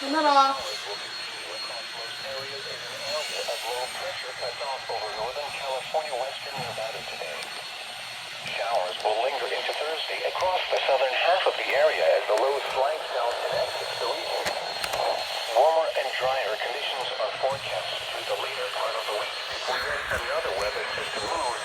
Goedemiddag. Showers will linger into Thursday across the southern half of the area as the low slide south and exits the region. Warmer and drier conditions are forecast through the later part of the week before yet another weather system moves